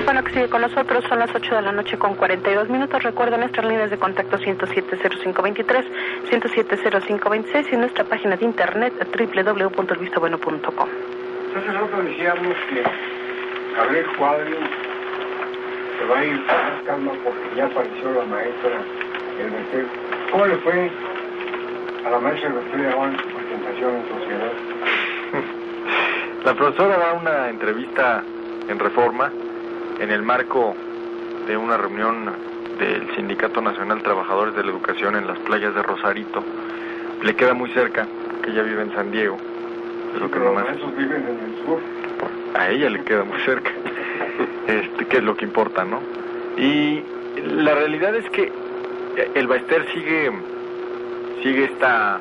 Bueno, que sigue con nosotros, son las 8 de la noche con 42 minutos. Recuerden nuestras líneas de contacto 107-0523, 107-0526 y nuestra página de internet www.elvistabueno.com. Entonces nosotros decíamos que Gabriel Cuadri se va a ir con más calma porque ya apareció la maestra el Bester. ¿Cómo le fue a la maestra el Bester ahora en su presentación en sociedad? La profesora da una entrevista en Reforma en el marco de una reunión del Sindicato Nacional de Trabajadores de la Educación en las playas de Rosarito. Le queda muy cerca, que ella vive en San Diego. Pero que nomás esos viven en el sur. A ella le queda muy cerca, que es lo que importa, ¿no? Y la realidad es que el Baester sigue esta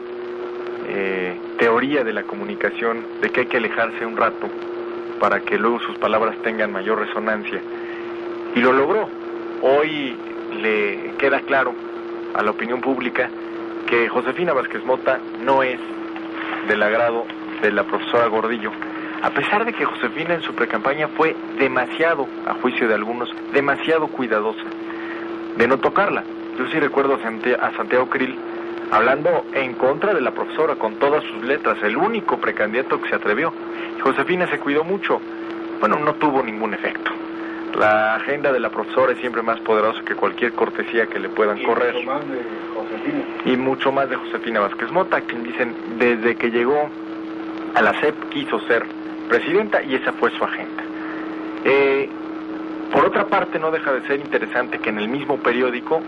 teoría de la comunicación de que hay que alejarse un rato para que luego sus palabras tengan mayor resonancia, y lo logró. Hoy le queda claro a la opinión pública que Josefina Vázquez Mota no es del agrado de la profesora Gordillo, a pesar de que Josefina en su precampaña fue demasiado, a juicio de algunos, demasiado cuidadosa de no tocarla. Yo sí recuerdo a Santiago Krill hablando en contra de la profesora con todas sus letras, el único precandidato que se atrevió. Josefina se cuidó mucho. Bueno, no tuvo ningún efecto. La agenda de la profesora es siempre más poderosa que cualquier cortesía que le puedan correr. Mucho más de Josefina. Y mucho más de Josefina Vázquez Mota, quien dicen desde que llegó a la SEP quiso ser presidenta y esa fue su agenda. Por otra parte, no deja de ser interesante que en el mismo periódico,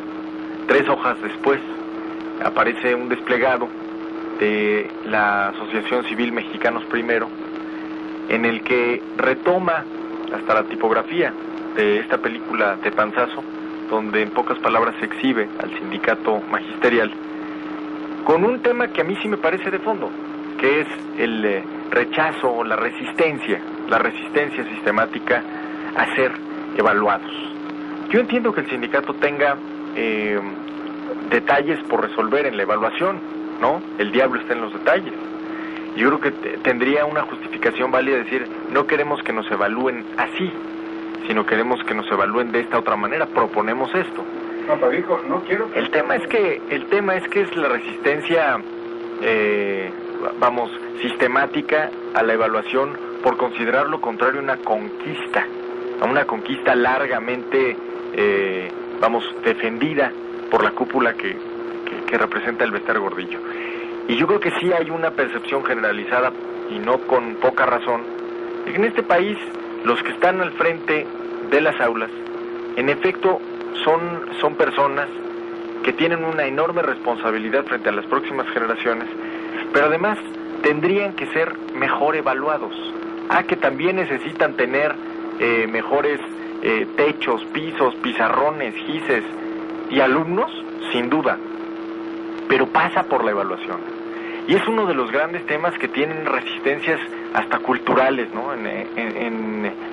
3 hojas después, aparece un desplegado de la Asociación Civil Mexicanos Primero, en el que retoma hasta la tipografía de esta película de Panzazo, donde en pocas palabras se exhibe al sindicato magisterial, con un tema que a mí sí me parece de fondo, que es el rechazo o la resistencia sistemática a ser evaluados. Yo entiendo que el sindicato tenga detalles por resolver en la evaluación, ¿no? El diablo está en los detalles. Yo creo que tendría una justificación válida decir, no queremos que nos evalúen así, sino queremos que nos evalúen de esta otra manera, proponemos esto. No, pero dijo, no quiero que... El tema es que es la resistencia, sistemática a la evaluación por considerar lo contrario a una conquista largamente, defendida por la cúpula que representa el Bester Gordillo. Y yo creo que sí hay una percepción generalizada, y no con poca razón, de que en este país los que están al frente de las aulas, en efecto, son personas que tienen una enorme responsabilidad frente a las próximas generaciones, pero además tendrían que ser mejor evaluados. Que también necesitan tener mejores techos, pisos, pizarrones, gises y alumnos, sin duda, pero pasa por la evaluación. Y es uno de los grandes temas que tienen resistencias hasta culturales, ¿no?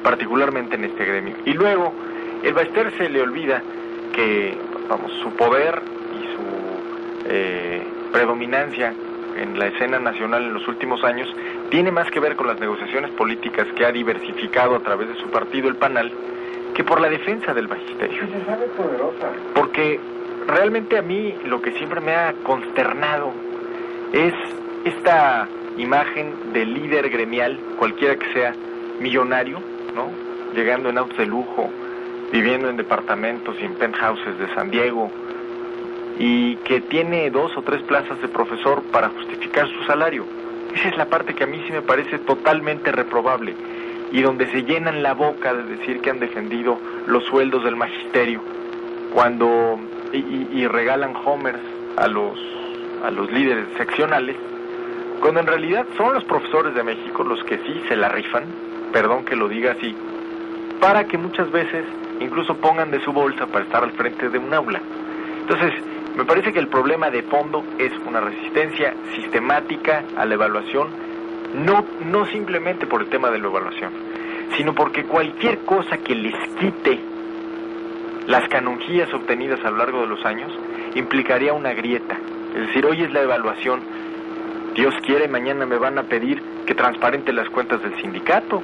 Particularmente en este gremio. Y luego, el Baester se le olvida que, su poder y su predominancia en la escena nacional en los últimos años tiene más que ver con las negociaciones políticas que ha diversificado a través de su partido, el PANAL, que por la defensa del magisterio. Se sabe poderosa. Porque realmente a mí lo que siempre me ha consternado es esta imagen del líder gremial, cualquiera que sea, millonario, ¿no? Llegando en autos de lujo, viviendo en departamentos y en penthouses de San Diego, y que tiene 2 o 3 plazas de profesor para justificar su salario. Esa es la parte que a mí sí me parece totalmente reprobable, y donde se llenan la boca de decir que han defendido los sueldos del magisterio, cuando y regalan homers a los líderes seccionales, cuando en realidad son los profesores de México los que sí se la rifan, perdón que lo diga así, para que muchas veces incluso pongan de su bolsa para estar al frente de un aula. Entonces, me parece que el problema de fondo es una resistencia sistemática a la evaluación, no simplemente por el tema de la evaluación, sino porque cualquier cosa que les quite las canonjías obtenidas a lo largo de los años implicaría una grieta. Es decir, hoy es la evaluación, Dios quiere, mañana me van a pedir que transparente las cuentas del sindicato.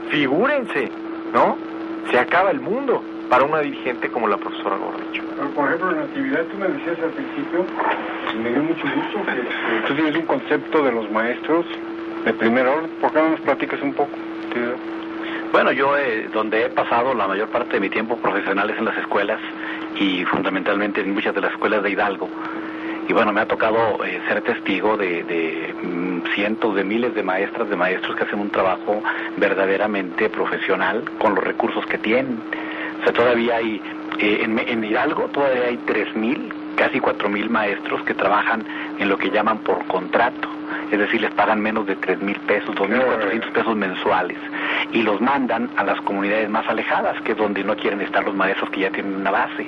Figúrense, ¿no? se acaba el mundo para una dirigente como la profesora Gornicho. Por ejemplo, en la actividad tú me decías al principio, me dio mucho gusto que tú tienes un concepto de los maestros de primer orden. ¿Por qué no nos platicas un poco? Bueno, yo donde he pasado la mayor parte de mi tiempo profesional es en las escuelas y fundamentalmente en muchas de las escuelas de Hidalgo. Y bueno, me ha tocado ser testigo de cientos de miles de maestras, de maestros que hacen un trabajo verdaderamente profesional con los recursos que tienen. O sea, todavía hay, en Hidalgo todavía hay 3,000, casi 4,000 maestros que trabajan en lo que llaman por contrato. Es decir, les pagan menos de 3,000 pesos, 2,400 pesos mensuales, y los mandan a las comunidades más alejadas, que es donde no quieren estar los maestros que ya tienen una base.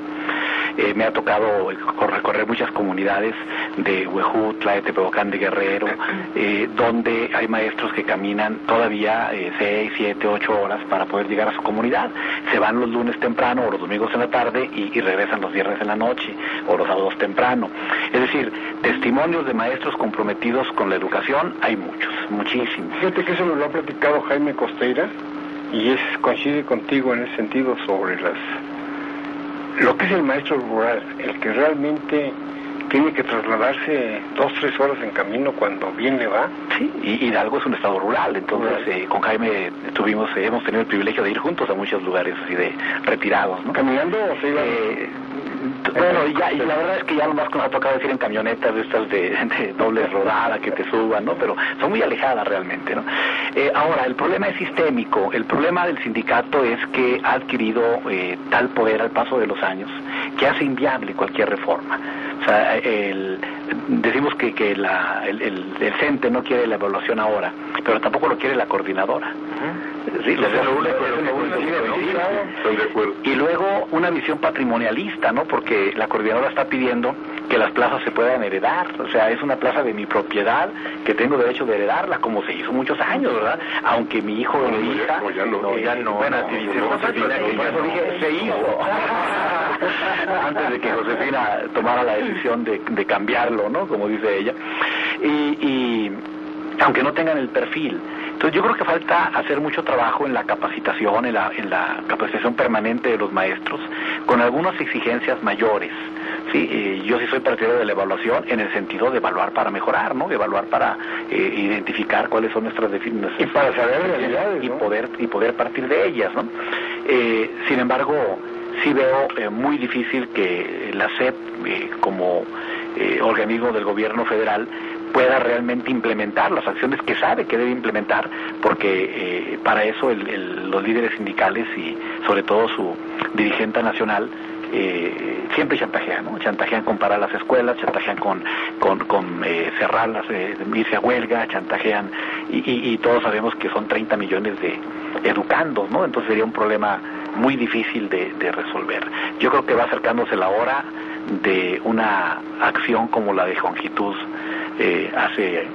Me ha tocado recorrer muchas comunidades de Huejutla, de Tepehuacán de Guerrero, donde hay maestros que caminan todavía 6, 7, 8 horas para poder llegar a su comunidad. Se van los lunes temprano o los domingos en la tarde y regresan los viernes en la noche o los sábados temprano. Es decir, testimonios de maestros comprometidos con la educación hay muchos, muchísimos. Fíjate que eso me lo ha platicado Jaime Costeira y coincide contigo en ese sentido sobre lo que es el maestro rural, el que realmente tiene que trasladarse 2, 3 horas en camino cuando bien le va. Sí, y Hidalgo es un estado rural, entonces con Jaime hemos tenido el privilegio de ir juntos a muchos lugares así de retirados, ¿no? ¿Caminando o se iba? Bueno, y la verdad es que ya nomás nos ha tocado decir en camionetas de estas de doble rodada que te suban, ¿no? Pero son muy alejadas realmente, ¿no? Ahora, el problema es sistémico. El problema del sindicato es que ha adquirido tal poder al paso de los años que hace inviable cualquier reforma. O sea, decimos que el CENTE no quiere la evaluación ahora, pero tampoco lo quiere la coordinadora. Sí, y luego una visión patrimonialista, ¿no? Porque la coordinadora está pidiendo que las plazas se puedan heredar. O sea, es una plaza de mi propiedad que tengo derecho de heredarla, como se hizo muchos años, ¿verdad? Aunque mi hijo o mi hija... ya no. Bueno, se hizo. Antes de que Josefina tomara la decisión de cambiarlo, ¿no? Como dice ella. Y aunque no tengan el perfil. Entonces yo creo que falta hacer mucho trabajo en la capacitación, en la capacitación permanente de los maestros, con algunas exigencias mayores. Sí, yo sí soy partidario de la evaluación en el sentido de evaluar para mejorar, ¿no? Evaluar para identificar cuáles son nuestras definiciones y para saber realidades, ¿no? y poder partir de ellas, ¿no? Sin embargo, sí veo muy difícil que la SEP como organismo del gobierno federal pueda realmente implementar las acciones que sabe que debe implementar, porque para eso los líderes sindicales y sobre todo su dirigente nacional siempre chantajean, ¿no? Chantajean con parar las escuelas, chantajean con cerrarlas, irse a huelga, chantajean y todos sabemos que son 30 millones de educandos, ¿no? Entonces sería un problema muy difícil de resolver. Yo creo que va acercándose la hora de una acción como la de Jongitud hace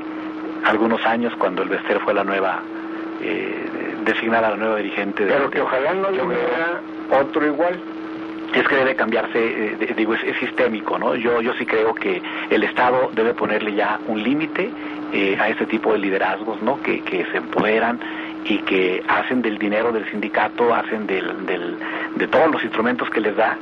algunos años, cuando el Bester fue la nueva designada la nueva dirigente. Pero que ojalá no hubiera otro igual. Es que debe cambiarse, es sistémico, ¿no? Yo sí creo que el Estado debe ponerle ya un límite a este tipo de liderazgos, ¿no? Que se empoderan y que hacen del dinero del sindicato, hacen de todos los instrumentos que les da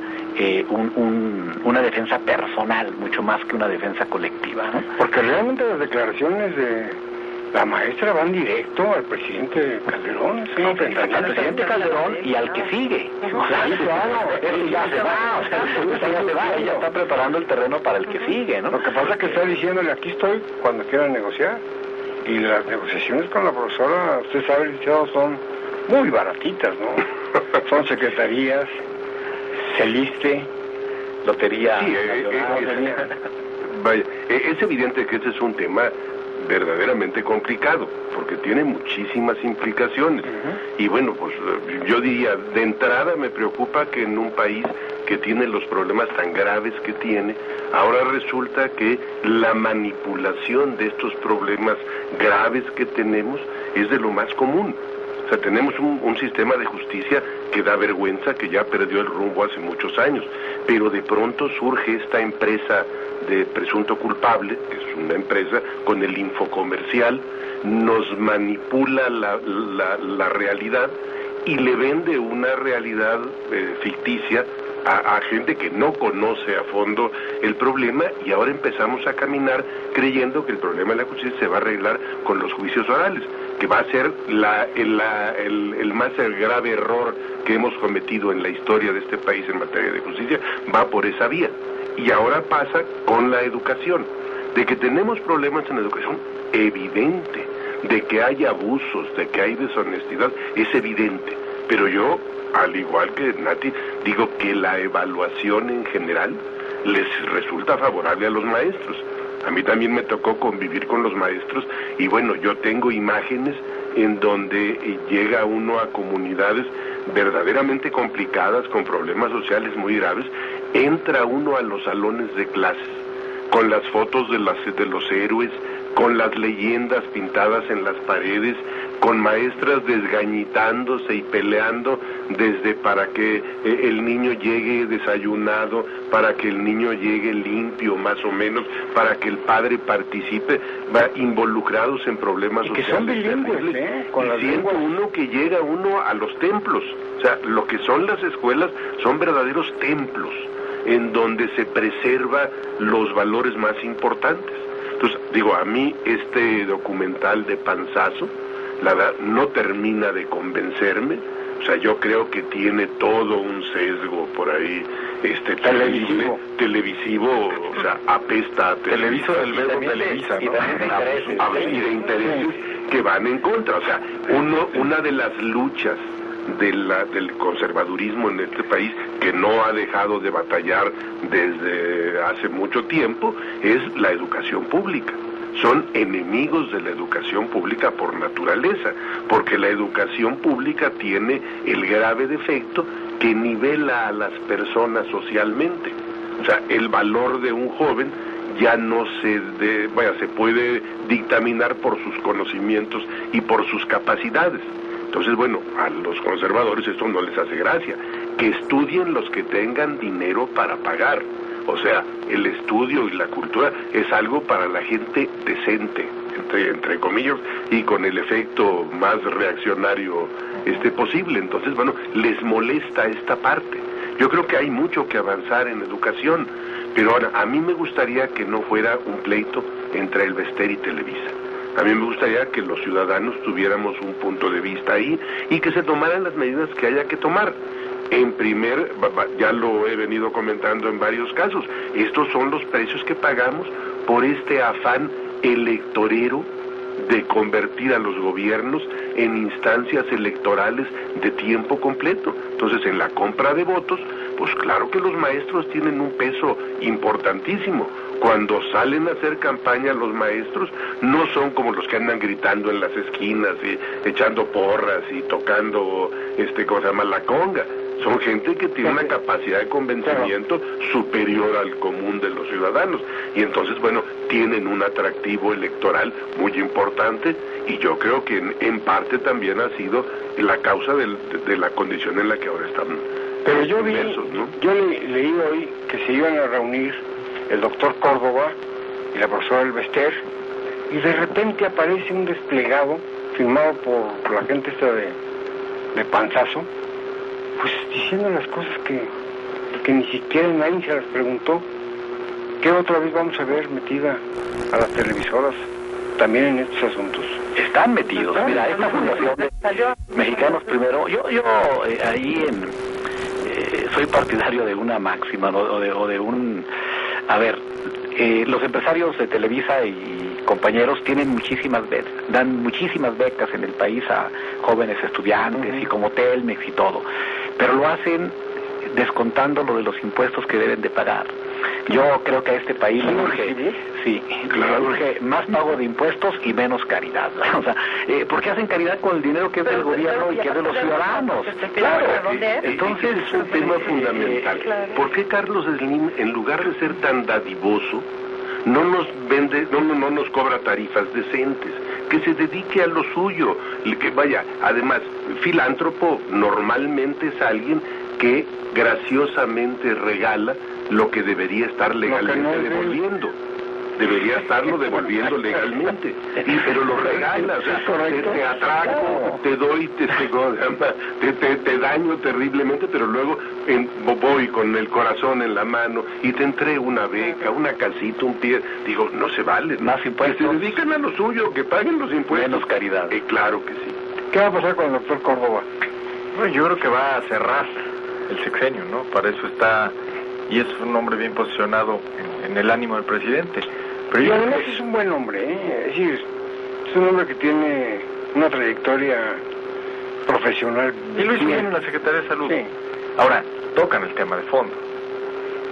una defensa personal, mucho más que una defensa colectiva, ¿no? Porque realmente las declaraciones de la maestra van directo al presidente Calderón, al presidente Calderón y al que sigue. Ya se va, ella está preparando el terreno para el que sigue, ¿no? Lo que pasa es que está diciéndole, aquí estoy cuando quieran negociar. Y las negociaciones con la profesora, usted sabe, licenciado, son muy baratitas, ¿no? Son secretarías, Celiste, lotería. Sí, vaya, es evidente que este es un tema verdaderamente complicado, porque tiene muchísimas implicaciones. Y bueno, pues yo diría, de entrada me preocupa que en un país que tiene los problemas tan graves que tiene, ahora resulta que la manipulación de estos problemas graves que tenemos es de lo más común. O sea, tenemos un sistema de justicia que da vergüenza, que ya perdió el rumbo hace muchos años, pero de pronto surge esta empresa de presunto culpable, que es una empresa con el infocomercial, nos manipula la realidad y le vende una realidad ficticia a gente que no conoce a fondo el problema, y ahora empezamos a caminar creyendo que el problema de la justicia se va a arreglar con los juicios orales, que va a ser el más grave error que hemos cometido en la historia de este país en materia de justicia, va por esa vía. Y ahora pasa con la educación, de que tenemos problemas en la educación, evidente, de que hay abusos, de que hay deshonestidad, es evidente, pero yo, al igual que Nati, digo que la evaluación en general les resulta favorable a los maestros. A mí también me tocó convivir con los maestros, y bueno, yo tengo imágenes en donde llega uno a comunidades verdaderamente complicadas, con problemas sociales muy graves, entra uno a los salones de clases, con las fotos de los héroes, con las leyendas pintadas en las paredes, con maestras desgañitándose y peleando desde para que el niño llegue desayunado, para que el niño llegue limpio más o menos, para que el padre participe, va involucrados en problemas sociales. Que son bilingües, y siendo uno que llega uno a los templos, o sea, lo que son las escuelas son verdaderos templos en donde se preserva los valores más importantes. Entonces, digo, a mí este documental de Panzazo, la verdad, no termina de convencerme. O sea, yo creo que tiene todo un sesgo por ahí, televisivo, o sea, apesta a televiso del verbo Televisa, ¿no? Y de intereses que van en contra. O sea, una de las luchas del conservadurismo en este país, que no ha dejado de batallar desde hace mucho tiempo, es la educación pública. Son enemigos de la educación pública por naturaleza, porque la educación pública tiene el grave defecto que nivela a las personas socialmente. O sea, el valor de un joven ya no se puede dictaminar por sus conocimientos y por sus capacidades. Entonces, bueno, a los conservadores esto no les hace gracia. Que estudien los que tengan dinero para pagar. O sea, el estudio y la cultura es algo para la gente decente, entre comillas, y con el efecto más reaccionario posible. Entonces, bueno, les molesta esta parte. Yo creo que hay mucho que avanzar en educación, pero ahora, a mí me gustaría que no fuera un pleito entre el Bester y Televisa. A mí me gustaría que los ciudadanos tuviéramos un punto de vista ahí y que se tomaran las medidas que haya que tomar. Ya lo he venido comentando en varios casos, estos son los precios que pagamos por este afán electorero de convertir a los gobiernos en instancias electorales de tiempo completo. Entonces, en la compra de votos, pues claro que los maestros tienen un peso importantísimo. Cuando salen a hacer campaña los maestros, no son como los que andan gritando en las esquinas y echando porras y tocando, la conga. Son gente que tiene una capacidad de convencimiento superior al común de los ciudadanos. Y entonces, bueno, tienen un atractivo electoral muy importante, y yo creo que en parte también ha sido la causa de la condición en la que ahora están. Pero yo ¿no? Yo leí hoy que se iban a reunir el doctor Córdoba y la profesora Elbester, y de repente aparece un desplegado firmado por la gente esta de Panzazo, pues diciendo las cosas que ni siquiera nadie se las preguntó. ¿Qué otra vez vamos a ver metida a las televisoras también en estos asuntos? Están metidos. Mira, esta fundación de Mexicanos Primero, yo ahí soy partidario de una máxima, ¿no? o de un... A ver, los empresarios de Televisa y compañeros tienen muchísimas becas, dan muchísimas becas en el país a jóvenes estudiantes, y como Telmex y todo, pero lo hacen descontando lo de los impuestos que deben de pagar. Yo creo que a este país le urge más pago de impuestos y menos caridad. O sea, porque hacen caridad con el dinero que es del gobierno y que es de los ciudadanos. Claro, entonces es un tema fundamental. ¿Por qué Carlos Slim, en lugar de ser tan dadivoso, no nos cobra tarifas decentes? Que se dedique a lo suyo, además, filántropo normalmente es alguien que graciosamente regala lo que debería estar legalmente devolviendo. debería estarlo devolviendo legalmente. Pero lo regalas, te atraco, te doy, te daño terriblemente, pero luego voy con el corazón en la mano y te entrego una beca, una casita, un pie. Digo, no se vale. Más impuestos. Que se dedican a lo suyo, que paguen los impuestos. Menos caridad. Claro que sí. ¿Qué va a pasar con el doctor Córdoba? Bueno, yo creo que va a cerrar el sexenio, ¿no? Para eso está, y es un hombre bien posicionado en el ánimo del presidente. Pero y además es un buen hombre, ¿eh? Es decir, es un hombre que tiene una trayectoria profesional. Y lo hizo bien en la Secretaría de Salud. Sí. Ahora, tocan el tema de fondo.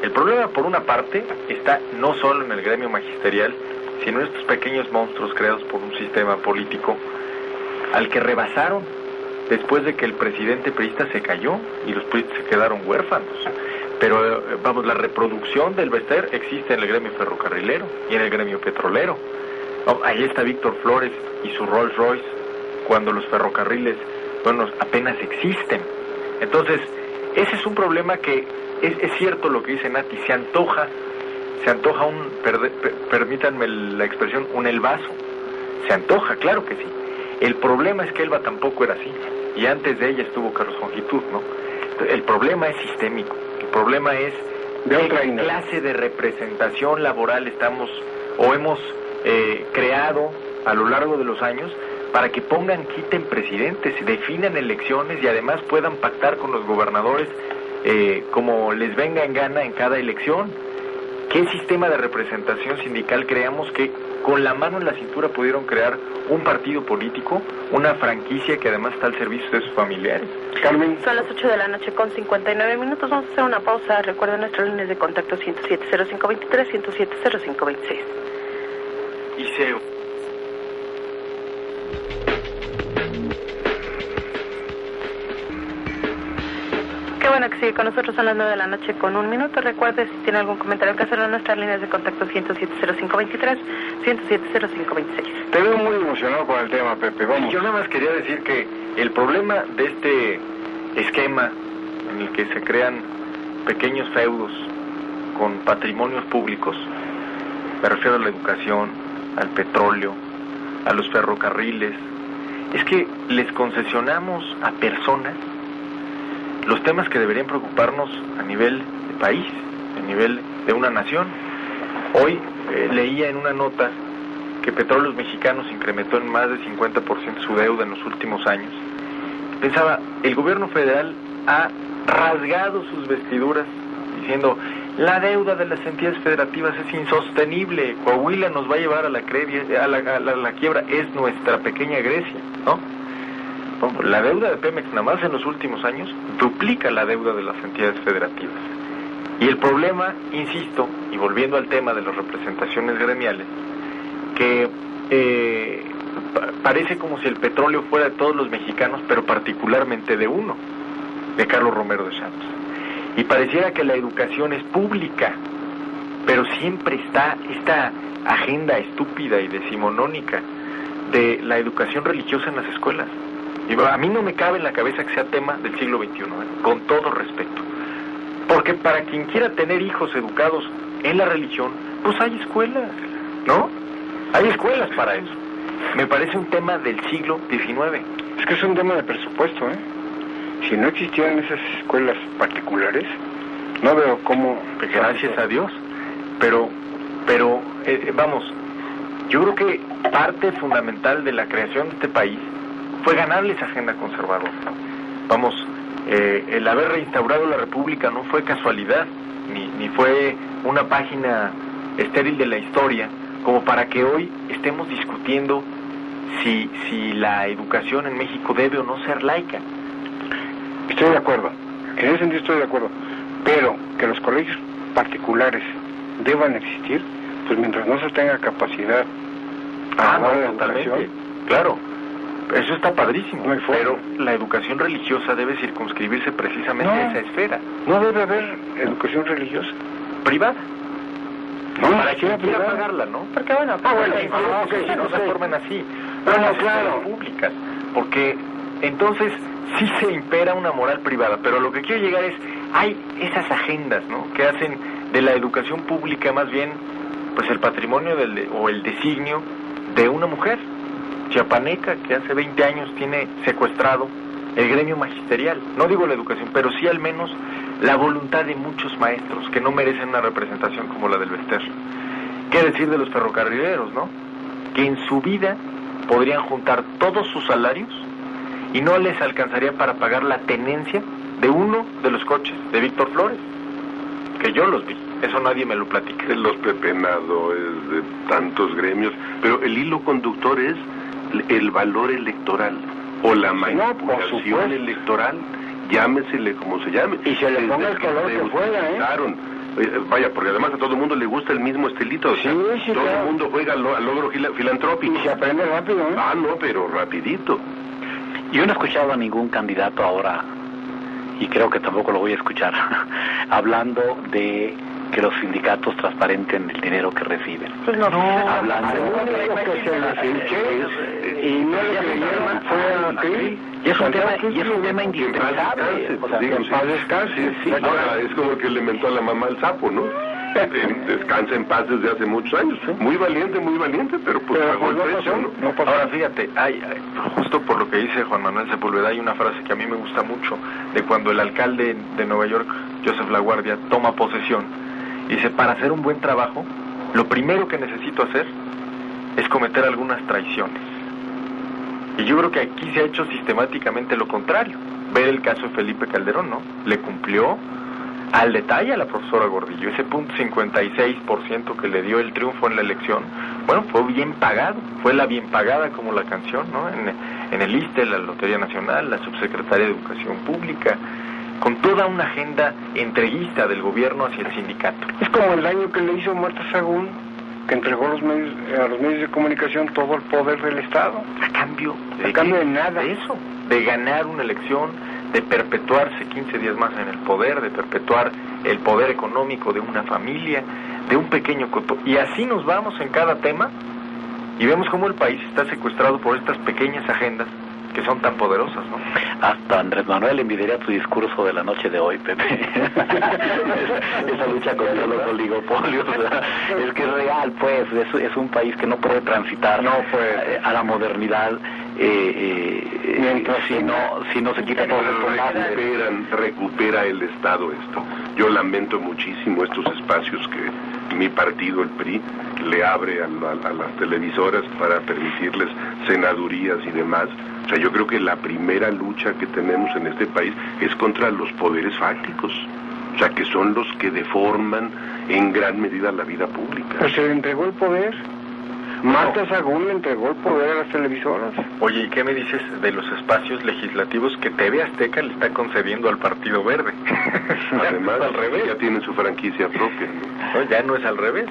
El problema, por una parte, está no solo en el gremio magisterial, sino en estos pequeños monstruos creados por un sistema político al que rebasaron después de que el presidente priista se cayó y los priistas se quedaron huérfanos. Pero, vamos, la reproducción del Bester existe en el gremio ferrocarrilero y en el gremio petrolero. Ahí está Víctor Flores y su Rolls Royce, cuando los ferrocarriles, bueno, apenas existen. Entonces, ese es un problema que, es cierto lo que dice Nati, se antoja permítanme la expresión, un elbazo. Se antoja, claro que sí. El problema es que Elba tampoco era así, y antes de ella estuvo Carlos Longitud, ¿no? El problema es sistémico, el problema es de otra qué clase de representación laboral hemos creado a lo largo de los años para que quiten presidentes, definan elecciones y además puedan pactar con los gobernadores como les venga en gana en cada elección. ¿Qué sistema de representación sindical creamos que con la mano en la cintura pudieron crear un partido político, una franquicia que además está al servicio de sus familiares? Carmen. Son las 8 de la noche con 59 minutos. Vamos a hacer una pausa. Recuerden nuestras líneas de contacto 107-0523, 107-0526. Y se... Qué bueno que sigue con nosotros a las 9 de la noche con 1 minuto. Recuerde, si tiene algún comentario que hacer en nuestras líneas de contacto 107-0523, 107-0526. Te veo muy emocionado con el tema, Pepe. Vamos. Yo nada más quería decir que el problema de este esquema en el que se crean pequeños feudos con patrimonios públicos, me refiero a la educación, al petróleo, a los ferrocarriles, es que les concesionamos a personas los temas que deberían preocuparnos a nivel de país, a nivel de una nación. Hoy leía en una nota que Petróleos Mexicanos incrementó en más de 50% su deuda en los últimos años. Pensaba, el gobierno federal ha rasgado sus vestiduras diciendo, la deuda de las entidades federativas es insostenible, Coahuila nos va a llevar a la quiebra, es nuestra pequeña Grecia, ¿no? La deuda de Pemex nada más en los últimos años duplica la deuda de las entidades federativas. Y el problema, insisto, y volviendo al tema de las representaciones gremiales, que parece como si el petróleo fuera de todos los mexicanos, pero particularmente de uno, de Carlos Romero de Santos. Y pareciera que la educación es pública, pero siempre está esta agenda estúpida y decimonónica de la educación religiosa en las escuelas. Y a mí no me cabe en la cabeza que sea tema del siglo XXI, con todo respeto. Porque para quien quiera tener hijos educados en la religión, pues hay escuelas, ¿no? Hay escuelas para eso. Me parece un tema del siglo XIX. Es que es un tema de presupuesto, ¿eh? Si no existieran esas escuelas particulares, no veo cómo... Gracias a Dios. Pero vamos, yo creo que parte fundamental de la creación de este país fue ganarle esa agenda conservadora. Vamos, el haber reinstaurado la República no fue casualidad, ni fue una página estéril de la historia, como para que hoy estemos discutiendo si la educación en México debe o no ser laica. Estoy de acuerdo, en ese sentido estoy de acuerdo, pero que los colegios particulares deban existir, pues mientras no se tenga capacidad para dar la educación. Claro. Eso está padrísimo, pero la educación religiosa debe circunscribirse precisamente a esa esfera. No debe haber educación religiosa privada. No, para quien quiera pagarla, ¿no? Porque bueno, si no se formen así, claro, públicas, porque entonces sí se impera una moral privada, pero lo que quiero llegar es, hay esas agendas, ¿no? Que hacen de la educación pública más bien pues el patrimonio o el designio de una mujer chiapaneca que hace 20 años tiene secuestrado el gremio magisterial. No digo la educación, pero sí al menos la voluntad de muchos maestros que no merecen una representación como la del Bester. ¿Qué decir de los ferrocarrileros, no? Que en su vida podrían juntar todos sus salarios y no les alcanzaría para pagar la tenencia de uno de los coches de Víctor Flores, que yo los vi. Eso nadie me lo platica. De los pepenadores, de tantos gremios, pero el hilo conductor es el valor electoral o la manipulación electoral, llámesele como se llame. Y se le ponga el color que fuera, Vaya, porque además a todo el mundo le gusta el mismo estilito. Sí, todo claro. el mundo juega al logro filantrópico. Y se aprende rápido, ¿eh? Ah, no, pero rapidito. Yo no he escuchado a ningún candidato ahora, y creo que tampoco lo voy a escuchar, hablando de que los sindicatos transparenten el dinero que reciben. Pues no, hablando que se les hinche y no le creyeron fue aquí. Y es un tema indispensable. O sea, Digo, en paz descanse. Sí. Ahora, es como el que le mentó a la mamá al sapo, ¿no? Descansa en paz desde hace muchos años. Muy valiente, pero pues pagó el precio, ¿no? Ahora fíjate, justo por lo que dice Juan Manuel Sepúlveda, hay una frase que a mí me gusta mucho, de cuando el alcalde de Nueva York, Joseph LaGuardia, toma posesión. Dice, para hacer un buen trabajo, lo primero que necesito hacer es cometer algunas traiciones. Y yo creo que aquí se ha hecho sistemáticamente lo contrario. Ver el caso de Felipe Calderón, ¿no? Le cumplió al detalle a la profesora Gordillo. Ese punto 56% que le dio el triunfo en la elección, bueno, fue bien pagado. Fue la bien pagada como la canción, ¿no? En el ISSSTE, la Lotería Nacional, la subsecretaria de Educación Pública, con toda una agenda entreguista del gobierno hacia el sindicato. Es como el daño que le hizo Marta Sagún, que entregó a los medios de comunicación todo el poder del Estado. ¿A cambio de nada? De eso, de ganar una elección, de perpetuarse 15 días más en el poder, de perpetuar el poder económico de una familia, de un pequeño coto. Y así nos vamos en cada tema y vemos cómo el país está secuestrado por estas pequeñas agendas que son tan poderosas, ¿no? Hasta Andrés Manuel envidiaría tu discurso de la noche de hoy, Pepe. Esa lucha contra los oligopolios, es que es real, pues, es un país que no puede transitar a la modernidad si no se quita todo el recupera el Estado esto. Yo lamento muchísimo estos espacios que mi partido, el PRI, le abre a las televisoras para permitirles senadurías y demás. O sea, yo creo que la primera lucha que tenemos en este país es contra los poderes fácticos, o sea, que son los que deforman en gran medida la vida pública. Pues se le entregó el poder. Marta Sagún le entregó el poder a las televisoras. Oye, ¿y qué me dices de los espacios legislativos que TV Azteca le está concediendo al Partido Verde? Además, al revés. Ya tienen su franquicia propia, ¿no? No, ya no es al revés.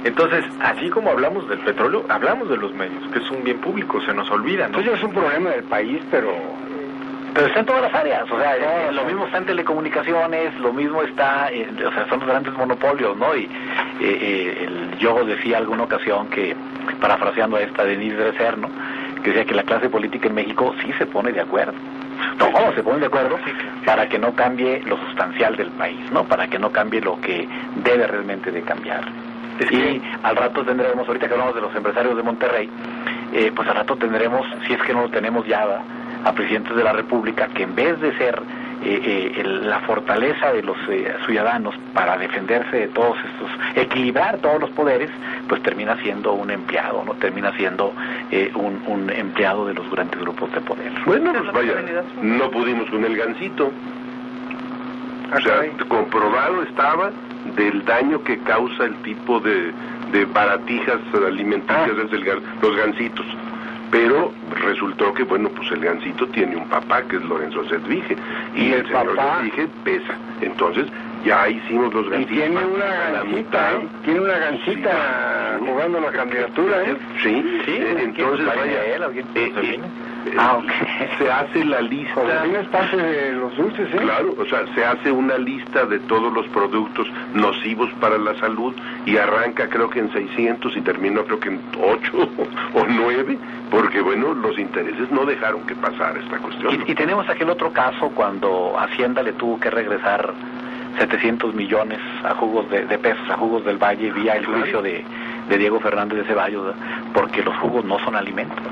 Entonces, así como hablamos del petróleo, hablamos de los medios, que es un bien público, se nos olvida, ¿no? Entonces es un problema del país, pero está en todas las áreas, o sea, lo mismo está en telecomunicaciones, lo mismo está, o sea, son los grandes monopolios, ¿no? Y yo decía alguna ocasión que, parafraseando a esta Denise Dresser, ¿no? Que decía que la clase política en México sí se pone de acuerdo. Todos se ponen de acuerdo para que no cambie lo sustancial del país, ¿no? Para que no cambie lo que debe realmente de cambiar. Y al rato tendremos, ahorita que hablamos de los empresarios de Monterrey, pues al rato tendremos, si es que no lo tenemos ya, a presidentes de la República que en vez de ser la fortaleza de los ciudadanos para defenderse de todos estos, equilibrar todos los poderes, pues termina siendo un empleado, ¿no? Termina siendo un empleado de los grandes grupos de poder. Bueno, pues vaya, no pudimos con el Gansito. O sea, comprobado estaba del daño que causa el tipo de baratijas alimenticias desde los gansitos. Pero resultó que, bueno, pues el Gansito tiene un papá que es Lorenzo Zedvige, y el señor Zedvige pesa. Entonces, ya hicimos los gansitos. Y tiene tiene una gansita jugando la candidatura, ¿eh? Sí, entonces vaya, se hace la lista. Tienes parte de los dulces, ¿eh? Claro, o sea, se hace una lista de todos los productos nocivos para la salud y arranca creo que en 600 y termina creo que en 8 o 9, porque bueno, los intereses no dejaron que pasara esta cuestión. Y tenemos aquel otro caso cuando Hacienda le tuvo que regresar 700 millones a jugos de pesos a Jugos del Valle vía el juicio de Diego Fernández de Ceballos, ¿verdad? Porque los jugos no son alimentos.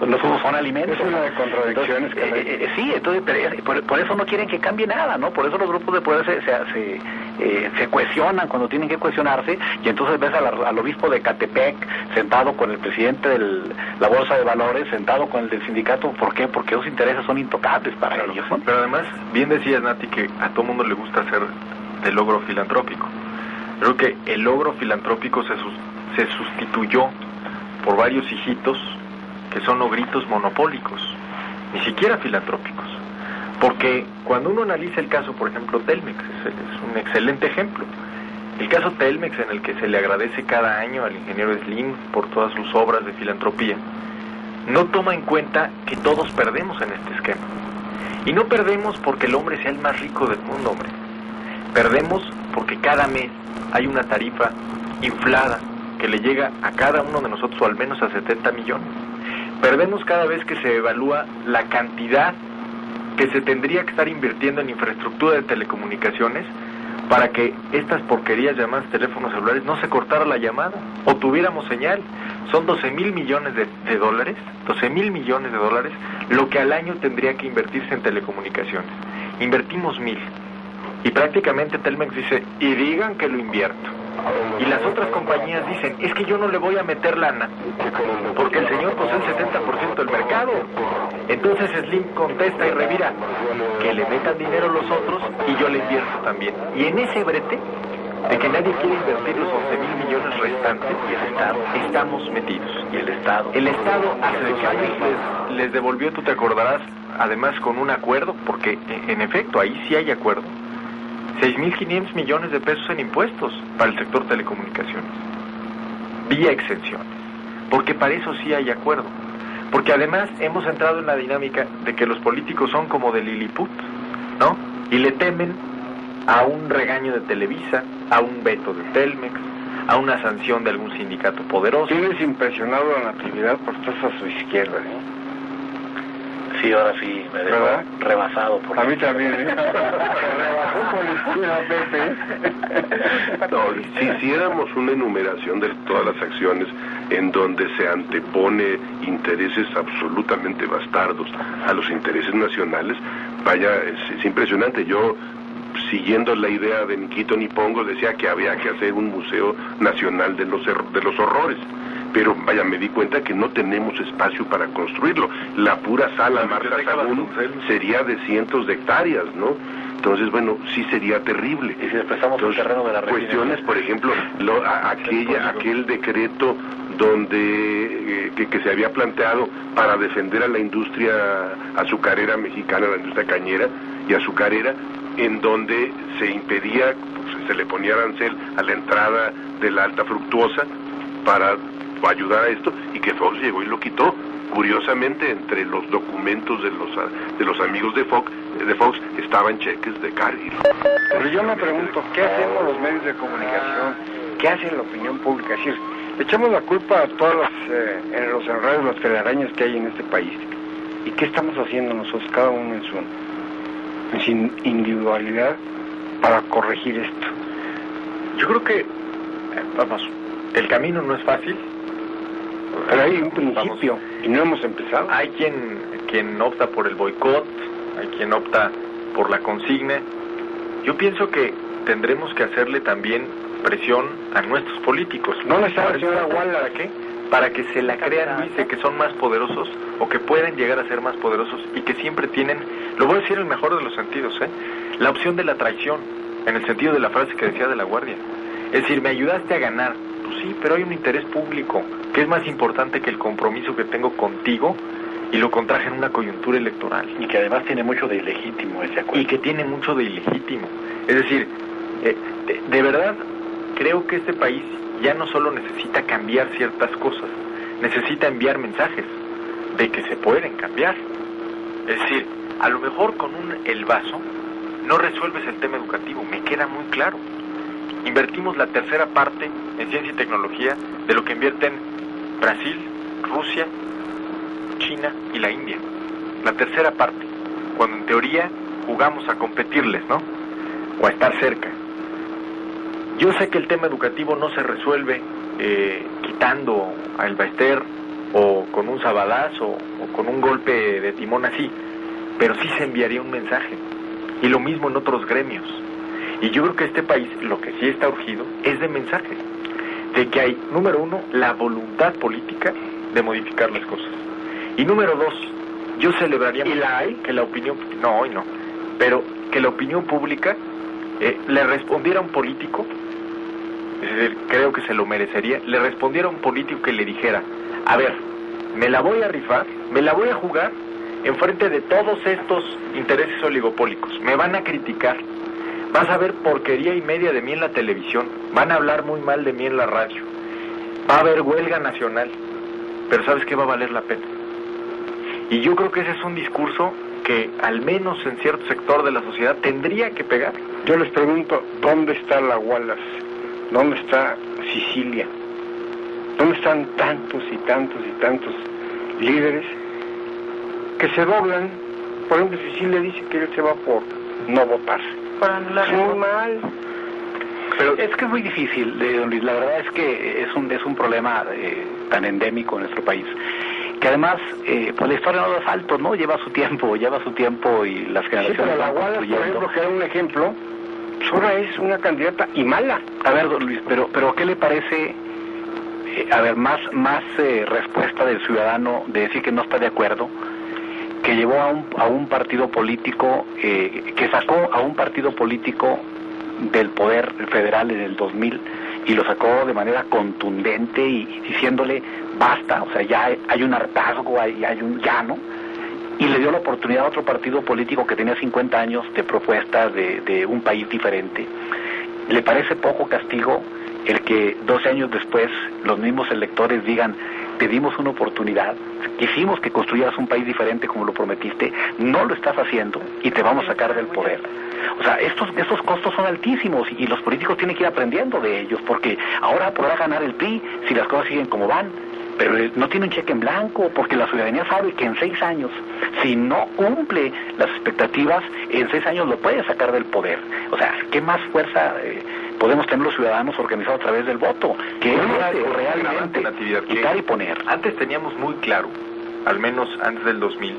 Los jugos son alimentos. Es una de contradicciones. Sí, entonces por eso no quieren que cambie nada, ¿no? Por eso los grupos de poder se cohesionan cuando tienen que cohesionarse, y entonces ves al obispo de Catepec sentado con el presidente de la Bolsa de Valores, sentado con el del sindicato. ¿Por qué? Porque esos intereses son intocables para ellos, ¿no? Pero además, bien decías, Nati, que a todo mundo le gusta hacer el logro filantrópico. Creo que el logro filantrópico se sustituyó por varios hijitos que son logritos monopólicos, ni siquiera filantrópicos. Porque cuando uno analiza el caso, por ejemplo, Telmex, es un excelente ejemplo. El caso Telmex, en el que se le agradece cada año al ingeniero Slim por todas sus obras de filantropía, no toma en cuenta que todos perdemos en este esquema. Y no perdemos porque el hombre sea el más rico del mundo, hombre. Perdemos porque cada mes hay una tarifa inflada que le llega a cada uno de nosotros, o al menos a 70 millones. Perdemos cada vez que se evalúa la cantidad que se tendría que estar invirtiendo en infraestructura de telecomunicaciones para que estas porquerías llamadas teléfonos celulares no se cortara la llamada o tuviéramos señal. Son 12,000 millones de dólares, 12,000 millones de dólares, lo que al año tendría que invertirse en telecomunicaciones. Invertimos 1,000. Y prácticamente Telmex dice, y digan que lo invierto. Y las otras compañías dicen, es que yo no le voy a meter lana, porque el señor posee el 70% del mercado. Entonces Slim contesta y revira, que le metan dinero los otros y yo le invierto también. Y en ese brete de que nadie quiere invertir los 11,000 millones restantes, y el Estado, estamos metidos. Y el Estado hace 2 años les devolvió, tú te acordarás, además con un acuerdo, porque en efecto ahí sí hay acuerdo, 6,500 millones de pesos en impuestos para el sector telecomunicaciones, vía exenciones, porque para eso sí hay acuerdo. Porque además hemos entrado en la dinámica de que los políticos son como de Lilliput, ¿no? Y le temen a un regaño de Televisa, a un veto de Telmex, a una sanción de algún sindicato poderoso. Tienes impresionado la Natividad por estás a su izquierda, ¿eh? Sí, ahora sí, me dejo rebasado por... A mí también, ¿eh? Rebasó por la izquierda, Pepe. No, si hiciéramos una enumeración de todas las acciones en donde se antepone intereses absolutamente bastardos a los intereses nacionales, vaya, es impresionante. Yo, siguiendo la idea de Nikito Nipongo, decía que había que hacer un museo nacional de los horrores. Pero vaya, me di cuenta que no tenemos espacio para construirlo. La pura sala Marta Sagún sería de cientos de hectáreas, ¿no? Entonces, bueno, sí sería terrible. Y si expresamos el terreno de la cuestiones, por ejemplo, aquel decreto donde que se había planteado para defender a la industria azucarera mexicana, la industria cañera y azucarera, en donde se impedía, pues, se le ponía arancel a la entrada de la alta fructuosa para ayudar a esto, y que Fox llegó y lo quitó. Curiosamente, entre los documentos de los amigos de Fox estaban cheques de Cargill. Pero yo me pregunto, ¿qué hacemos los medios de comunicación? ¿Qué hace la opinión pública? Es decir, echamos la culpa a todos los enredos, las telarañas que hay en este país. ¿Y qué estamos haciendo nosotros, cada uno en su individualidad, para corregir esto? Yo creo que, vamos, el camino no es fácil. Pero hay un principio, y no hemos empezado. Hay quien opta por el boicot, hay quien opta por la consigna. Yo pienso que tendremos que hacerle también presión a nuestros políticos. ¿Dónde está la señora Waller? ¿Para qué? Para que se la crean, Luis, de que son más poderosos, o que pueden llegar a ser más poderosos, y que siempre tienen, lo voy a decir en el mejor de los sentidos, la opción de la traición, en el sentido de la frase que decía de La Guardia. Es decir, me ayudaste a ganar. Pues sí, pero hay un interés público que es más importante que el compromiso que tengo contigo, y lo contraje en una coyuntura electoral. Y que además tiene mucho de ilegítimo ese acuerdo. Y que tiene mucho de ilegítimo. Es decir, de verdad, creo que este país ya no solo necesita cambiar ciertas cosas, necesita enviar mensajes de que se pueden cambiar. Es decir, a lo mejor con el vaso no resuelves el tema educativo, me queda muy claro. Invertimos la tercera parte en ciencia y tecnología de lo que invierten Brasil, Rusia, China y la India. La tercera parte, cuando en teoría jugamos a competirles, ¿no? o a estar cerca. Yo sé que el tema educativo no se resuelve quitando a El Baester o con un sabadazo o con un golpe de timón así, pero sí se enviaría un mensaje, y lo mismo en otros gremios. Y yo creo que este país lo que sí está urgido es de mensajes, de que hay, número uno, la voluntad política de modificar las cosas, y número dos, yo celebraría que la opinión, no, hoy no, pero que la opinión pública le respondiera a un político, es decir, creo que se lo merecería, le respondiera a un político que le dijera: a ver, me la voy a rifar, me la voy a jugar en frente de todos estos intereses oligopólicos, me van a criticar, vas a ver porquería y media de mí en la televisión, van a hablar muy mal de mí en la radio, va a haber huelga nacional, pero ¿sabes qué va a valer la pena? Y yo creo que ese es un discurso que al menos en cierto sector de la sociedad tendría que pegar. Yo les pregunto, ¿dónde está la Wallace? ¿Dónde está Sicilia? ¿Dónde están tantos y tantos y tantos líderes que se doblan? Por ejemplo, Sicilia dice que él se va por no votar. Muy mal. Pero es que es muy difícil, don Luis. La verdad es que es un problema tan endémico en nuestro país, que además, pues la historia no da saltos, ¿no? Lleva su tiempo y las generaciones... Sí, pero la Wallace, por ejemplo, que era un ejemplo, ahora es una candidata y mala. A ver, don Luis, pero ¿qué le parece, más respuesta del ciudadano de decir que no está de acuerdo, que llevó a un partido político, que sacó a un partido político del poder federal en el 2000 y lo sacó de manera contundente y diciéndole basta, o sea, ya hay un hartazgo, hay un llano, y le dio la oportunidad a otro partido político que tenía 50 años de propuestas de un país diferente? ¿Le parece poco castigo el que 12 años después los mismos electores digan: te dimos una oportunidad, quisimos que construyeras un país diferente como lo prometiste, no lo estás haciendo y te vamos a sacar del poder? O sea, estos costos son altísimos y los políticos tienen que ir aprendiendo de ellos, porque ahora podrá ganar el PRI si las cosas siguen como van, pero no tiene un cheque en blanco, porque la ciudadanía sabe que en 6 años, si no cumple las expectativas, en 6 años lo puede sacar del poder. O sea, ¿qué más fuerza podemos tener los ciudadanos organizados a través del voto? Que es realmente quitar y poner. Antes teníamos muy claro, al menos antes del 2000,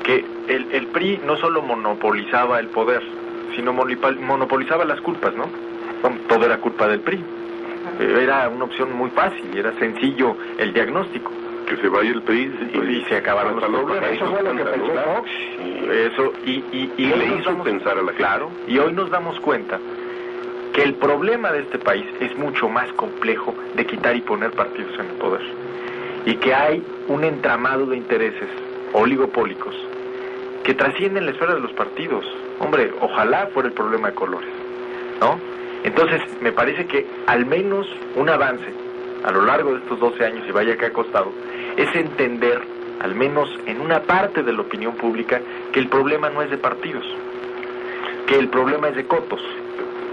que el PRI no solo monopolizaba el poder, sino monopolizaba las culpas, ¿no? Todo era culpa del PRI. Era una opción muy fácil, era sencillo el diagnóstico. Que se vaya el PRI y se acabaron los problemas. Eso fue lo que pensó Fox. Eso, y le hizo pensar a la gente. Claro, y hoy nos damos cuenta que el problema de este país es mucho más complejo de quitar y poner partidos en el poder. Y que hay un entramado de intereses oligopólicos que trascienden la esfera de los partidos. Hombre, ojalá fuera el problema de colores, ¿no? Entonces, me parece que al menos un avance a lo largo de estos 12 años, y vaya que ha costado, es entender, al menos en una parte de la opinión pública, que el problema no es de partidos, que el problema es de cotos.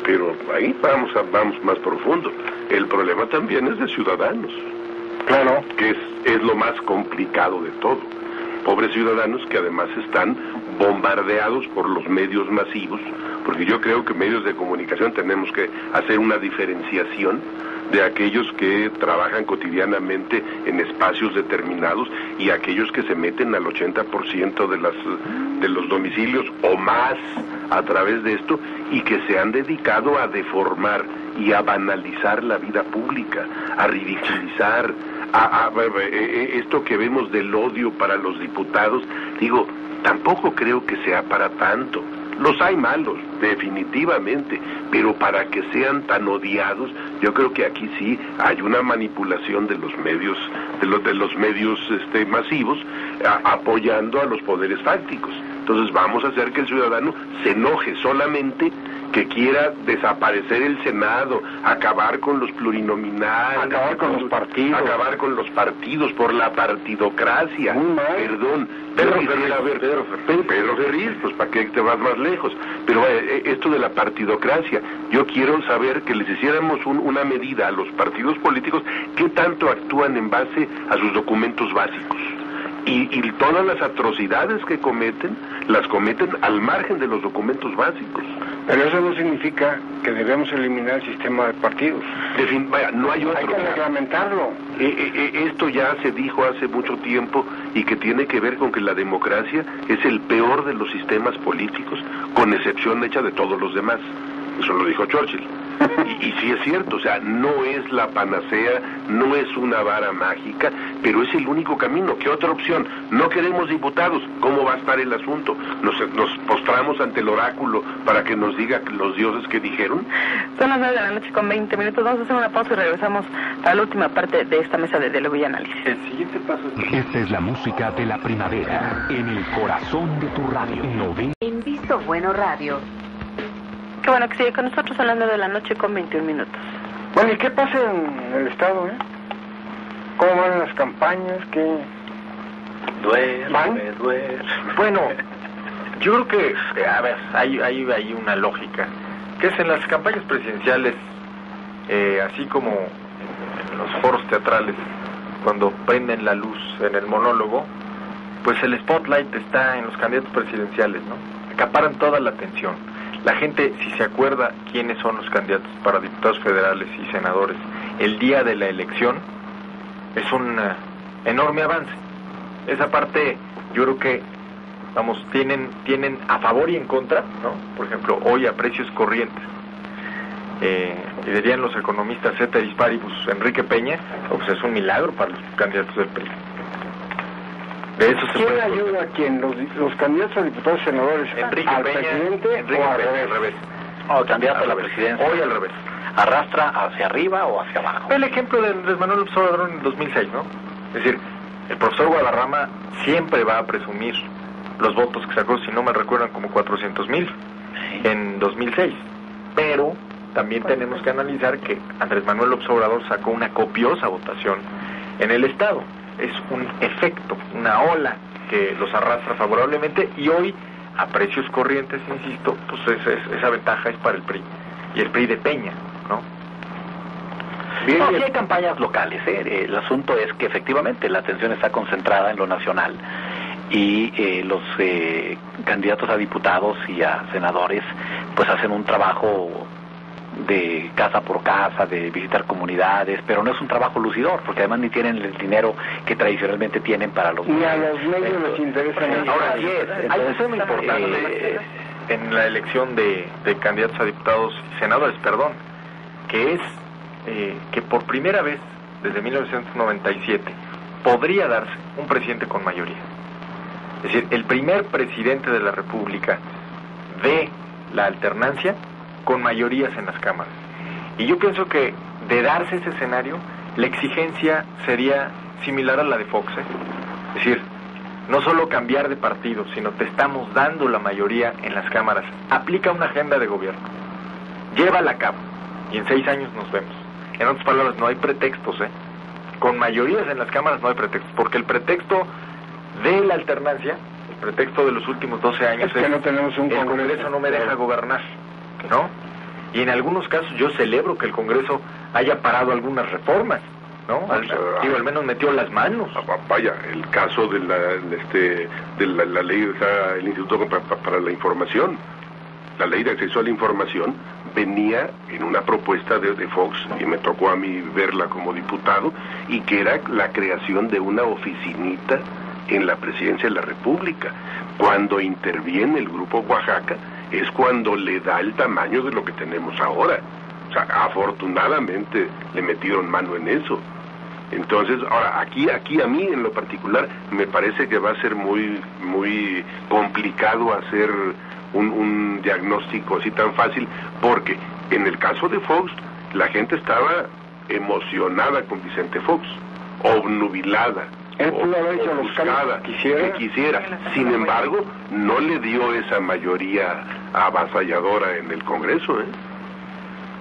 Pero ahí vamos más profundo. El problema también es de ciudadanos. Claro. Que es lo más complicado de todo. Pobres ciudadanos que además están bombardeados por los medios masivos, porque yo creo que medios de comunicación tenemos que hacer una diferenciación de aquellos que trabajan cotidianamente en espacios determinados y aquellos que se meten al 80% de los domicilios o más a través de esto, y que se han dedicado a deformar y a banalizar la vida pública, a ridiculizar, esto que vemos del odio para los diputados. Digo, tampoco creo que sea para tanto. Los hay malos, definitivamente, pero para que sean tan odiados, yo creo que aquí sí hay una manipulación de los medios, de los medios masivos, apoyando a los poderes fácticos. Entonces vamos a hacer que el ciudadano se enoje solamente, que quiera desaparecer el Senado, acabar con los plurinominales, acabar con los partidos, por la partidocracia. Perdón, Pedro Ferriz, pues ¿para qué te vas más lejos? Pero esto de la partidocracia, yo quiero saber que les hiciéramos una medida a los partidos políticos, qué tanto actúan en base a sus documentos básicos. Y todas las atrocidades que cometen, las cometen al margen de los documentos básicos. Pero eso no significa que debemos eliminar el sistema de partidos. Vaya, no hay otro. Hay que reglamentarlo. Esto ya se dijo hace mucho tiempo y que tiene que ver con que la democracia es el peor de los sistemas políticos, con excepción hecha de todos los demás. Eso lo dijo Churchill. Y sí es cierto, o sea, no es la panacea, no es una vara mágica, pero es el único camino. ¿Qué otra opción? No queremos diputados. ¿Cómo va a estar el asunto? ¿Nos postramos ante el oráculo para que nos diga los dioses que dijeron? Son las 9 de la noche con 20 minutos. Vamos a hacer una pausa y regresamos a la última parte de esta mesa de diálogo y análisis. El siguiente paso es... Esta es la música de la primavera, en el corazón de tu radio. En Visto Bueno Radio. Qué bueno que sigue con nosotros a las 9 de la noche con 21 minutos. Bueno, ¿y qué pasa en el Estado, ¿Cómo van las campañas? ¿Qué? Duerme. Bueno, yo creo que, a ver, hay una lógica, que es en las campañas presidenciales, así como en los foros teatrales, cuando prenden la luz en el monólogo, pues el spotlight está en los candidatos presidenciales, ¿no? Acaparan toda la atención. La gente, si se acuerda quiénes son los candidatos para diputados federales y senadores el día de la elección, es un enorme avance. Esa parte, yo creo que, vamos, tienen a favor y en contra, ¿no? Por ejemplo, hoy a precios corrientes, y dirían los economistas ceteris paribus, Enrique Peña, pues es un milagro para los candidatos del PRI. De eso se ¿Quién ayuda a quién? ¿Los candidatos a diputados y senadores? Enrique ¿Al Peña, presidente Enrique o al Peña, revés? al revés. Candidato a la Al revés. presidencia. Hoy al revés. ¿Arrastra hacia arriba o hacia abajo? El ejemplo de Andrés Manuel López Obrador en el 2006, ¿no? Es decir, el profesor Guadarrama siempre va a presumir los votos que sacó, si no me recuerdan, como 400,000 en 2006. Pero también tenemos que analizar que Andrés Manuel López Obrador sacó una copiosa votación en el Estado. Es un efecto, una ola que los arrastra favorablemente, y hoy, a precios corrientes, insisto, pues esa ventaja es para el PRI, y el PRI de Peña, ¿no? Sí hay campañas locales, El asunto es que efectivamente la atención está concentrada en lo nacional y los candidatos a diputados y a senadores pues hacen un trabajo de casa por casa, de visitar comunidades, pero no es un trabajo lucidor, porque además ni tienen el dinero que tradicionalmente tienen para los... Ni a los medios les interesa. Ahora sí es. Hay un tema importante en la elección de candidatos a diputados y senadores, que es que por primera vez desde 1997 podría darse un presidente con mayoría. Es decir, el primer presidente de la República de la alternancia con mayorías en las cámaras. Y yo pienso que de darse ese escenario, la exigencia sería similar a la de Fox, Es decir, no solo cambiar de partido, sino te estamos dando la mayoría en las cámaras. Aplica una agenda de gobierno, llévala a cabo, y en 6 años nos vemos. En otras palabras, no hay pretextos, Con mayorías en las cámaras no hay pretextos, porque el pretexto de la alternancia, el pretexto de los últimos 12 años es que no tenemos un el Congreso no me deja gobernar, ¿no? Y en algunos casos yo celebro que el Congreso haya parado algunas reformas, ¿no? Al menos metió las manos. Vaya, el caso de la ley, el Instituto para la Información, la ley de acceso a la información venía en una propuesta de Fox, y me tocó a mí verla como diputado, y que era la creación de una oficinita en la Presidencia de la República. Cuando interviene el Grupo Oaxaca es cuando le da el tamaño de lo que tenemos ahora. O sea, afortunadamente le metieron mano en eso. Entonces, ahora, aquí a mí en lo particular me parece que va a ser muy complicado hacer un diagnóstico así tan fácil, porque en el caso de Fox, la gente estaba emocionada con Vicente Fox, obnubilada, él pudo haber hecho los buscada, que quisiera. Sin embargo, no le dio esa mayoría avasalladora en el Congreso,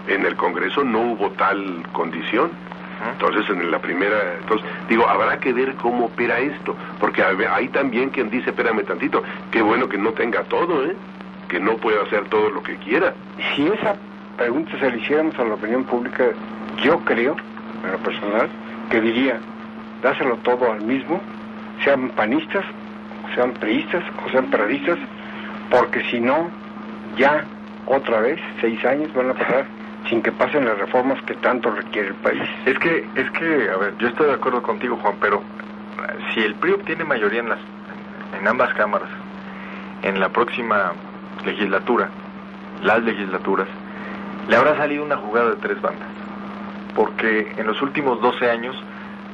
En el Congreso no hubo tal condición. Entonces, digo, habrá que ver cómo opera esto, porque hay también quien dice, espérame tantito, qué bueno que no tenga todo, que no pueda hacer todo lo que quiera. Si esa pregunta se la hiciéramos a la opinión pública, yo creo, en lo personal, que diría, dáselo todo al mismo sean panistas, sean priistas o sean perredistas, porque si no, ya otra vez 6 años van a pasar sin que pasen las reformas que tanto requiere el país. Es que, a ver, yo estoy de acuerdo contigo, Juan, pero si el PRI obtiene mayoría en ambas cámaras, en la próxima legislatura, las legislaturas, le habrá salido una jugada de 3 bandas. Porque en los últimos 12 años,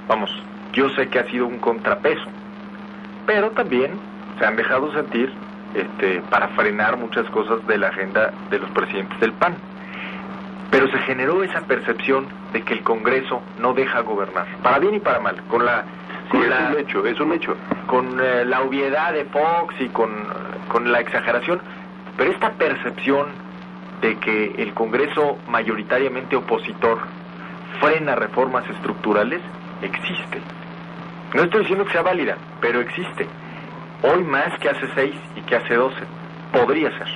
vamos, yo sé que ha sido un contrapeso, pero también se han dejado sentir para frenar muchas cosas de la agenda de los presidentes del PAN. Pero se generó esa percepción de que el Congreso no deja gobernar, para bien y para mal, es un hecho. Con la obviedad de Fox y con la exageración, pero esta percepción de que el Congreso mayoritariamente opositor frena reformas estructurales, existe. No estoy diciendo que sea válida, pero existe. Hoy más que hace 6 y que hace 12, podría ser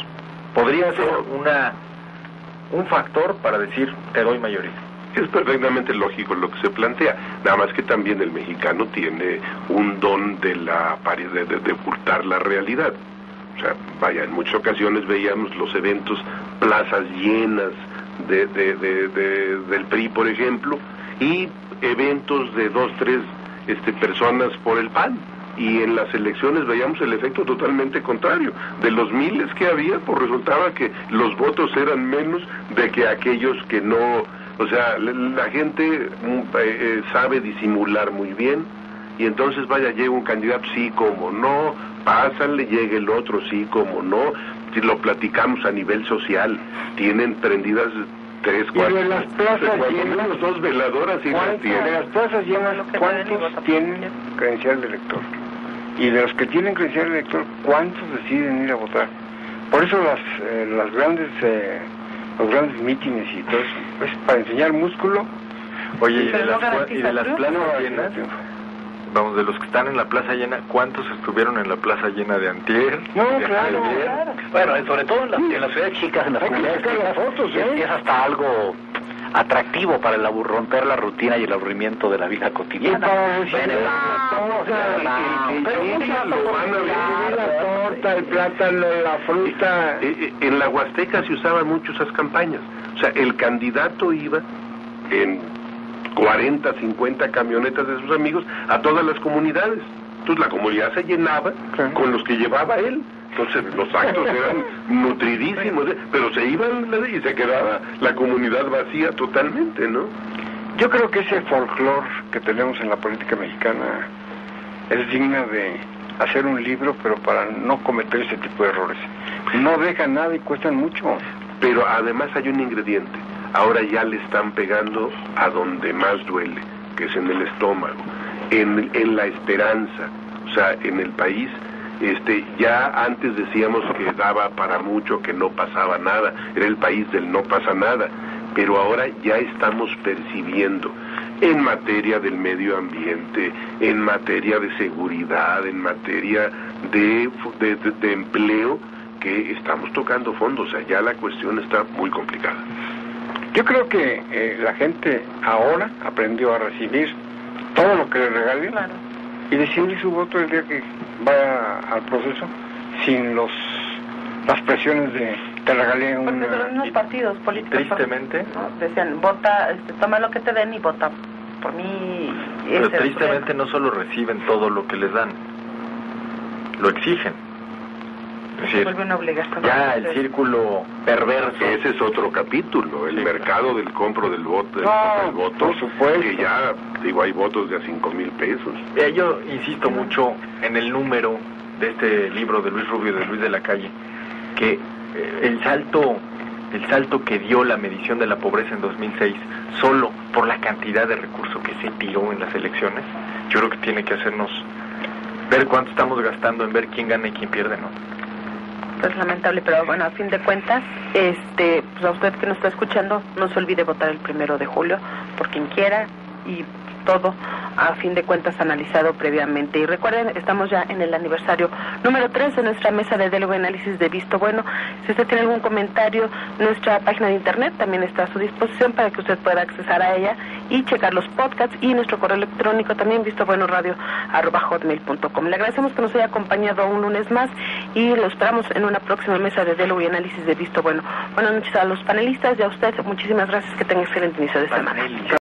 un factor para decir, te doy mayoría. Es perfectamente lógico lo que se plantea, nada más que también el mexicano tiene un don de ocultar la realidad. O sea, vaya, en muchas ocasiones veíamos los eventos, plazas llenas del PRI, por ejemplo, y eventos de 2, 3 personas por el PAN. Y en las elecciones veíamos el efecto totalmente contrario. De los miles que había, pues resultaba que los votos eran menos de que aquellos que no... O sea, la gente sabe disimular muy bien, y entonces vaya, llega un candidato, sí, como no, pásanle, llega el otro, sí, como no. Si lo platicamos a nivel social, tienen prendidas 3, 4... Y de las plazas llenas, 2 veladoras y las tienen. De las plazas llenas, ¿cuántos tienen credencial de elector? Y de los que tienen credencial de elector, ¿cuántos deciden ir a votar? Por eso los grandes mítines y todo eso, es para enseñar músculo. Oye, y de las plazas llenas, vamos, de los que están en la plaza llena, ¿cuántos estuvieron en la plaza llena de antier? No, claro. Bueno, sobre todo en las ciudades chicas, en las comunidades, es hasta algo atractivo para romper la rutina y el aburrimiento de la vida cotidiana. La torta, el plátano, la fruta. En la Huasteca se usaban mucho esas campañas. O sea, el candidato iba en 40, 50 camionetas de sus amigos a todas las comunidades. Entonces la comunidad se llenaba con los que llevaba él. Entonces los actos eran nutridísimos, pero se iban y se quedaba la comunidad vacía totalmente, ¿no? Yo creo que ese folclore que tenemos en la política mexicana es digna de hacer un libro, pero para no cometer ese tipo de errores. No dejan nada y cuestan mucho. Pero además hay un ingrediente. Ahora ya le están pegando a donde más duele, que es en el estómago, en la esperanza. O sea, en el país, ya antes decíamos que daba para mucho, que no pasaba nada, era el país del no pasa nada, pero ahora ya estamos percibiendo en materia del medio ambiente, en materia de seguridad, en materia de empleo, que estamos tocando fondo. O sea, ya la cuestión está muy complicada. Yo creo que la gente ahora aprendió a recibir todo lo que le regalen, claro, y decidir su voto el día que vaya al proceso sin las presiones de te regalé un... Porque de los mismos partidos políticos... Tristemente... ¿no? Decían, vota, toma lo que te den y vota por mí. Pero tristemente no solo reciben todo lo que les dan, lo exigen. Es decir, vuelve una obligación. Ya el círculo perverso. Ese es otro capítulo, el mercado del compro del voto, del voto, por supuesto. Que ya, hay votos de a 5,000 pesos. Yo insisto mucho en el número de este libro de Luis Rubio, de Luis de la Calle, que el salto que dio la medición de la pobreza en 2006, solo por la cantidad de recursos que se tiró en las elecciones, yo creo que tiene que hacernos ver cuánto estamos gastando en ver quién gana y quién pierde, ¿no? Es lamentable, pero bueno, a fin de cuentas, pues a usted que nos está escuchando, no se olvide votar el 1 de julio por quien quiera y todo a fin de cuentas analizado previamente. Y recuerden, estamos ya en el aniversario número 3 de nuestra mesa de diálogo y análisis de Visto Bueno. Si usted tiene algún comentario, nuestra página de internet también está a su disposición para que usted pueda accesar a ella y checar los podcasts, y nuestro correo electrónico también, vistobuenoradio@hotmail.com. Le agradecemos que nos haya acompañado un lunes más y lo esperamos en una próxima mesa de diálogo y análisis de Visto Bueno. Buenas noches a los panelistas y a usted, muchísimas gracias, que tenga excelente inicio de semana.